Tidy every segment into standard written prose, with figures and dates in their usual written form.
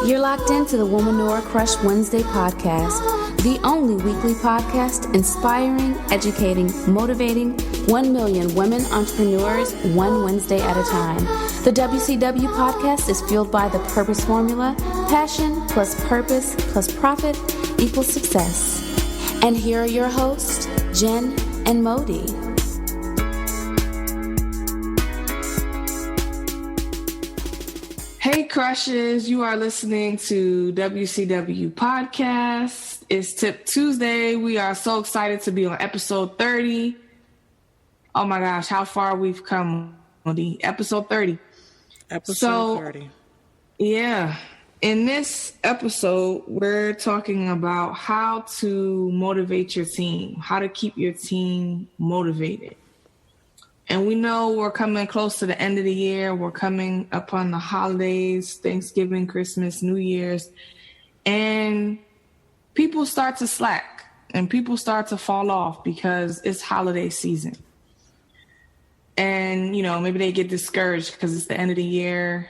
You're locked into the Womanora Crush Wednesday podcast, the only weekly podcast inspiring, educating, motivating 1 million women entrepreneurs one Wednesday at a time. The WCW podcast is fueled by the purpose formula: passion plus purpose plus profit equals success. And here are your hosts, Jen and Modi. Hey crushes, you are listening to WCW Podcast. It's Tip Tuesday. We are so excited to be on episode 30. Oh my gosh, how far we've come, Modi. Episode 30. Episode 30. Yeah. In this episode, we're talking about how to motivate your team, how to keep your team motivated. And we know we're coming close to the end of the year. We're coming upon the holidays, Thanksgiving, Christmas, New Year's, and people start to slack and people start to fall off because it's holiday season. And, you know, maybe they get discouraged because it's the end of the year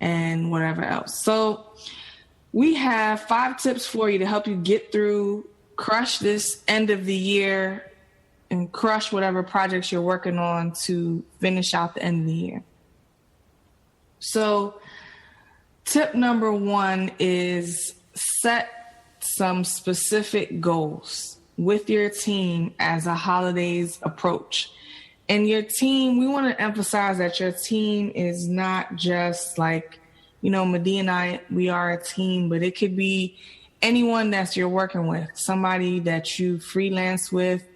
and whatever else. So we have 5 tips for you to help you get through, crush this end of the year, and crush whatever projects you're working on to finish out the end of the year. So tip number 1 is set some specific goals with your team as a holidays approach. And your team, we want to emphasize that your team is not just like, you know, Medea and I, we are a team, but it could be anyone that you're working with, somebody that you freelance with,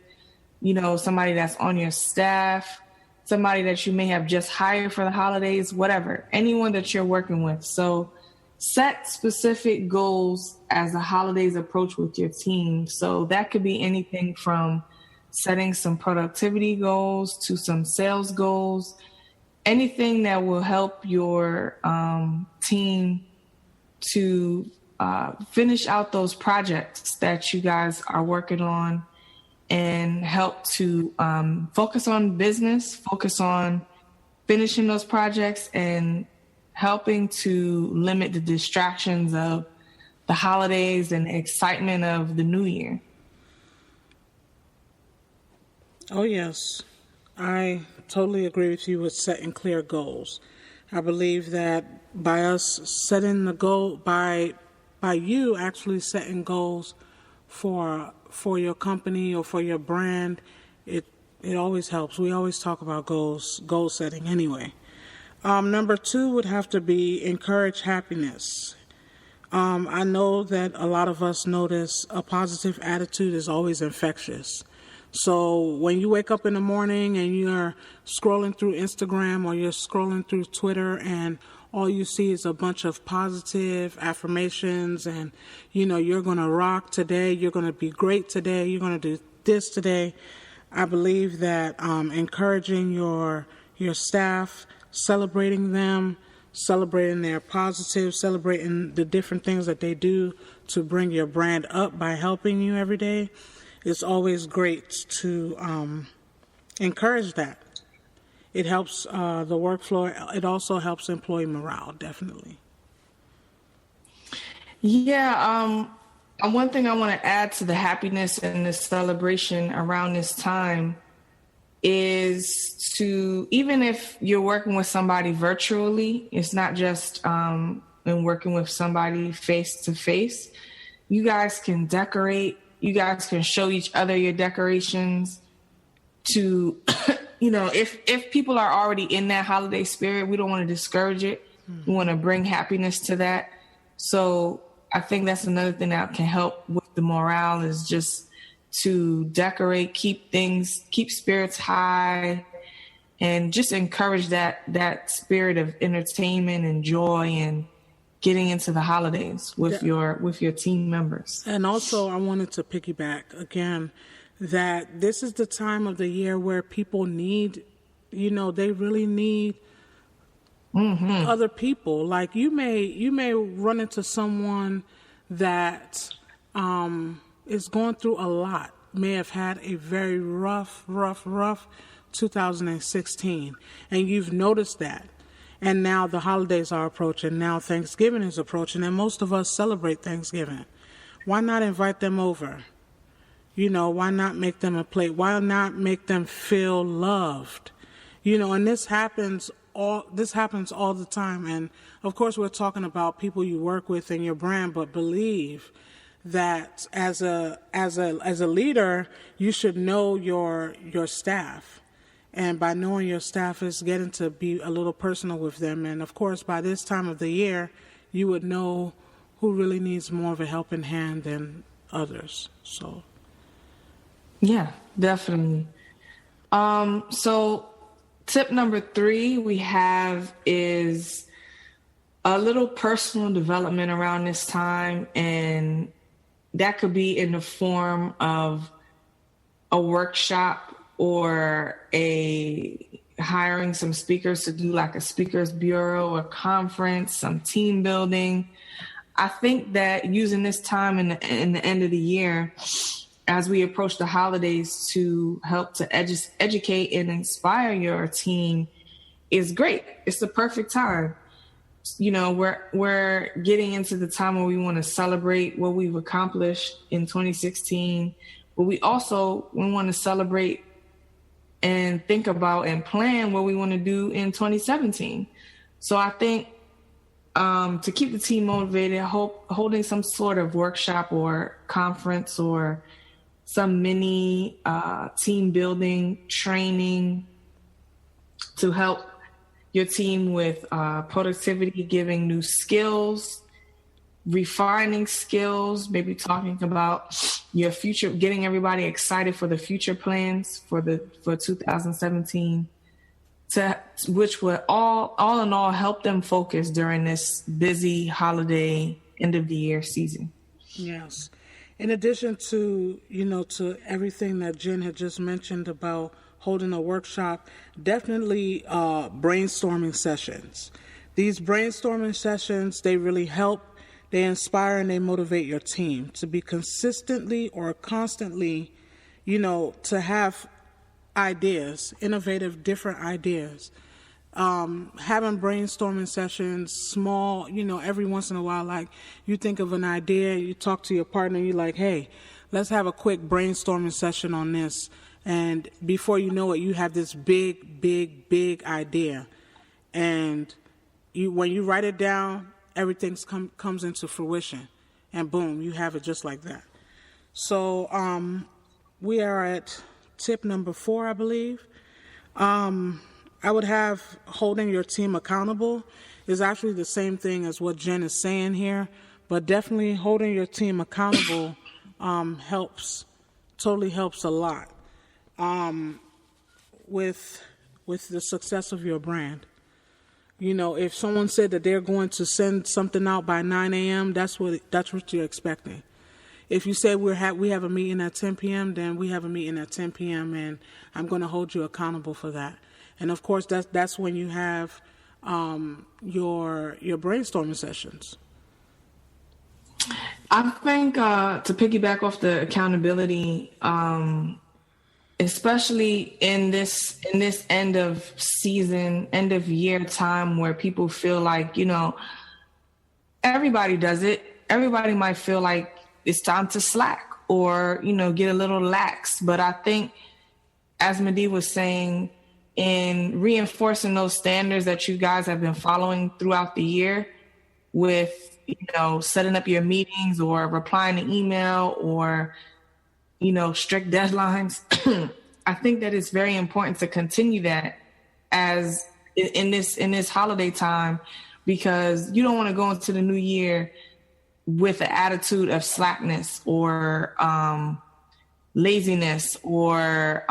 you know, somebody that's on your staff, somebody that you may have just hired for the holidays, whatever, anyone that you're working with. So set specific goals as a holidays approach with your team. So that could be anything from setting some productivity goals to some sales goals, anything that will help your team to finish out those projects that you guys are working on, and help to focus on business, focus on finishing those projects, and helping to limit the distractions of the holidays and the excitement of the new year. Oh, yes. I totally agree with you with setting clear goals. I believe that by us setting the goal, by you actually setting goals for your company or for your brand, it always helps. We always talk about goal setting anyway. Number 2 would have to be encourage happiness. I know that a lot of us notice a positive attitude is always infectious. So when you wake up in the morning and you're scrolling through Instagram or you're scrolling through Twitter and all you see is a bunch of positive affirmations and, you know, you're going to rock today, you're going to be great today, you're going to do this today. I believe that encouraging your staff, celebrating them, celebrating their positives, celebrating the different things that they do to bring your brand up by helping you every day, it's always great to encourage that. It helps the workflow. It also helps employee morale, definitely. Yeah. One thing I want to add to the happiness and the celebration around this time is to, even if you're working with somebody virtually, it's not just in working with somebody face to face. You guys can decorate. You guys can show each other your decorations to, you know, if people are already in that holiday spirit, we don't want to discourage it. We want to bring happiness to that. So I think that's another thing that can help with the morale is just to decorate, keep spirits high, and just encourage that spirit of entertainment and joy and getting into the holidays with your team members. And also I wanted to piggyback again that this is the time of the year where people need, you know, they really need other people. Like you may run into someone that is going through a lot, may have had a very rough 2016, and you've noticed that. And now the holidays are approaching. Now Thanksgiving is approaching, and most of us celebrate Thanksgiving. Why not invite them over? Why not make them a plate? Why not make them feel loved? And this happens all the time. And of course, we're talking about people you work with in your brand, but believe that as a leader, you should know your staff. And by knowing your staff is getting to be a little personal with them. And of course, by this time of the year, you would know who really needs more of a helping hand than others. So, yeah, definitely. So tip number 3 we have is a little personal development around this time. And that could be in the form of a workshop or hiring some speakers to do like a speakers bureau, a conference, some team building. I think that using this time in the end of the year, as we approach the holidays, to help to educate and inspire your team is great. It's the perfect time. We're getting into the time where we want to celebrate what we've accomplished in 2016, but we want to celebrate and think about and plan what we want to do in 2017. So I think to keep the team motivated, holding some sort of workshop or conference or some mini team building training to help your team with productivity, giving new skills, refining skills, maybe talking about your future, getting everybody excited for the future plans for 2017, which will all in all help them focus during this busy holiday end of the year season. Yes. In addition to, to everything that Jen had just mentioned about holding a workshop, definitely brainstorming sessions. These brainstorming sessions, they really help. They inspire and they motivate your team to be consistently or constantly, to have ideas, innovative, different ideas. Having brainstorming sessions, small, every once in a while, like you think of an idea, you talk to your partner, you're like, hey, let's have a quick brainstorming session on this. And before you know it, you have this big, big, big idea. And when you write it down, everything comes into fruition. And boom, you have it just like that. So we are at tip number 4, I believe. I would have holding your team accountable is actually the same thing as what Jen is saying here, but definitely holding your team accountable totally helps a lot with the success of your brand. If someone said that they're going to send something out by 9 a.m., that's what you're expecting. If you say we have a meeting at 10 p.m., then we have a meeting at 10 p.m., and I'm going to hold you accountable for that. And of course, that's when you have your brainstorming sessions. I think to piggyback off the accountability, especially in this end of season, end of year time where people feel like, everybody does it. Everybody might feel like it's time to slack or, get a little lax. But I think, as Medee was saying, in reinforcing those standards that you guys have been following throughout the year with, setting up your meetings or replying to email or, strict deadlines. I think that it's very important to continue that as in this holiday time, because you don't want to go into the new year with an attitude of slackness or laziness or,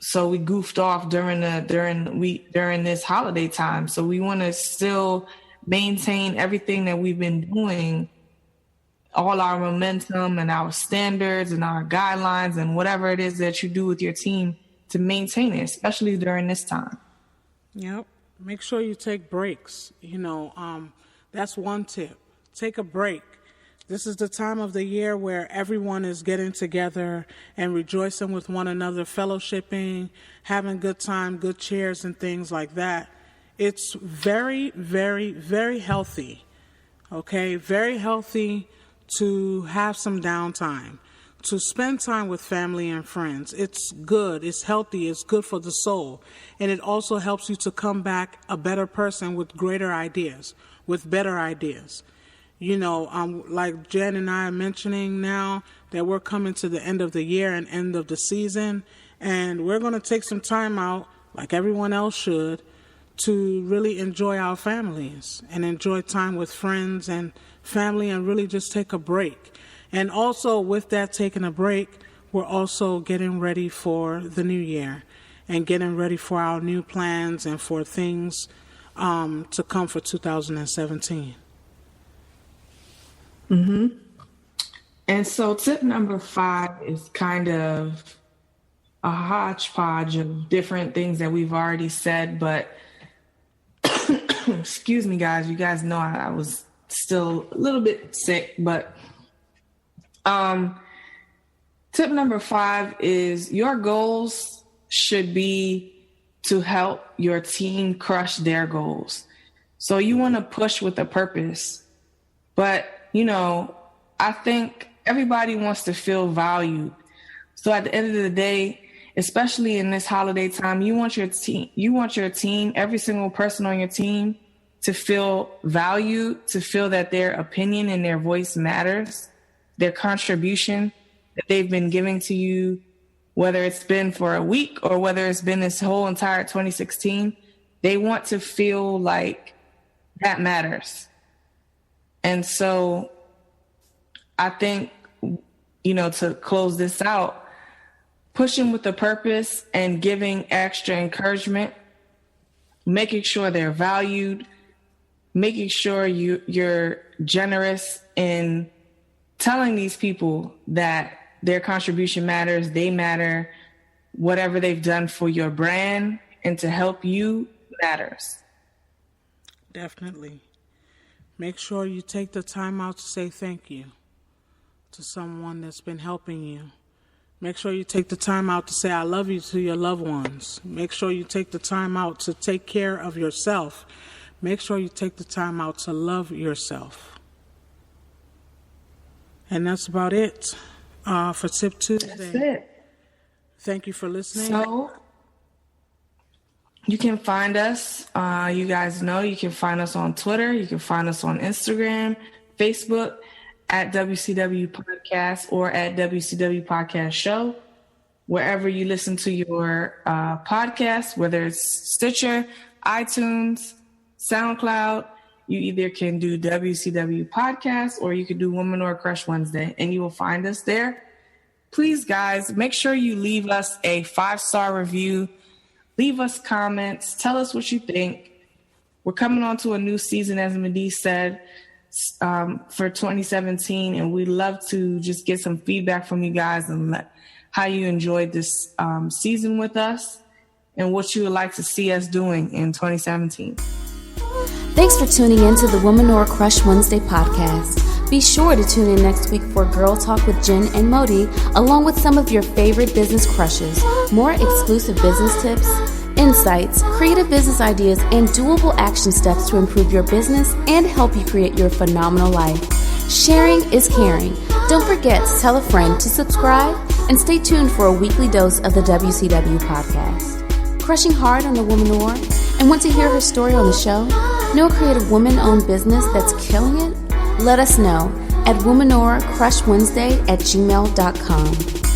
so we goofed off during this holiday time. So we want to still maintain everything that we've been doing, all our momentum and our standards and our guidelines and whatever it is that you do with your team to maintain it, especially during this time. Yep. Make sure you take breaks. That's one tip. Take a break. This is the time of the year where everyone is getting together and rejoicing with one another, fellowshipping, having good time, good cheers, and things like that. It's very, very, very healthy, okay? Very healthy to have some downtime, to spend time with family and friends. It's good, it's healthy, it's good for the soul. And it also helps you to come back a better person with greater ideas, with better ideas. You know, like Jen and I are mentioning now that we're coming to the end of the year and end of the season, and we're going to take some time out, like everyone else should, to really enjoy our families and enjoy time with friends and family and really just take a break. And also with that taking a break, we're also getting ready for the new year and getting ready for our new plans and for things to come for 2017. And so tip number 5 is kind of a hodgepodge of different things that we've already said, but excuse me, guys. You guys know I was still a little bit sick, but tip number 5 is your goals should be to help your team crush their goals. So you want to push with a purpose, but you know, I think everybody wants to feel valued. So at the end of the day, especially in this holiday time, you want your team, every single person on your team to feel valued, to feel that their opinion and their voice matters, their contribution that they've been giving to you, whether it's been for a week or whether it's been this whole entire 2016, they want to feel like that matters. And so I think, you know, to close this out, pushing with a purpose and giving extra encouragement, making sure they're valued, making sure you're generous in telling these people that their contribution matters, they matter, whatever they've done for your brand and to help you matters. Definitely. Make sure you take the time out to say thank you to someone that's been helping you. Make sure you take the time out to say I love you to your loved ones. Make sure you take the time out to take care of yourself. Make sure you take the time out to love yourself. And that's about it for Tip Tuesday. That's it. Thank you for listening. So you can find us, you guys know, you can find us on Twitter. You can find us on Instagram, Facebook, at WCW Podcast or at WCW Podcast Show. Wherever you listen to your podcast, whether it's Stitcher, iTunes, SoundCloud, you either can do WCW Podcast or you can do Woman or Crush Wednesday, and you will find us there. Please, guys, make sure you leave us a 5-star review. Leave us comments. Tell us what you think. We're coming on to a new season, as Medee said, for 2017, and we'd love to just get some feedback from you guys and how you enjoyed this season with us and what you would like to see us doing in 2017. Thanks for tuning in to the Woman or Crush Wednesday podcast. Be sure to tune in next week for Girl Talk with Jen and Modie, along with some of your favorite business crushes, more exclusive business tips, insights, creative business ideas, and doable action steps to improve your business and help you create your phenomenal life. Sharing is caring. Don't forget to tell a friend to subscribe and stay tuned for a weekly dose of the WCW podcast. Crushing hard on a womanor and want to hear her story on the show? Know a creative woman-owned business that's killing it? Let us know at womanorcrushwednesday@gmail.com.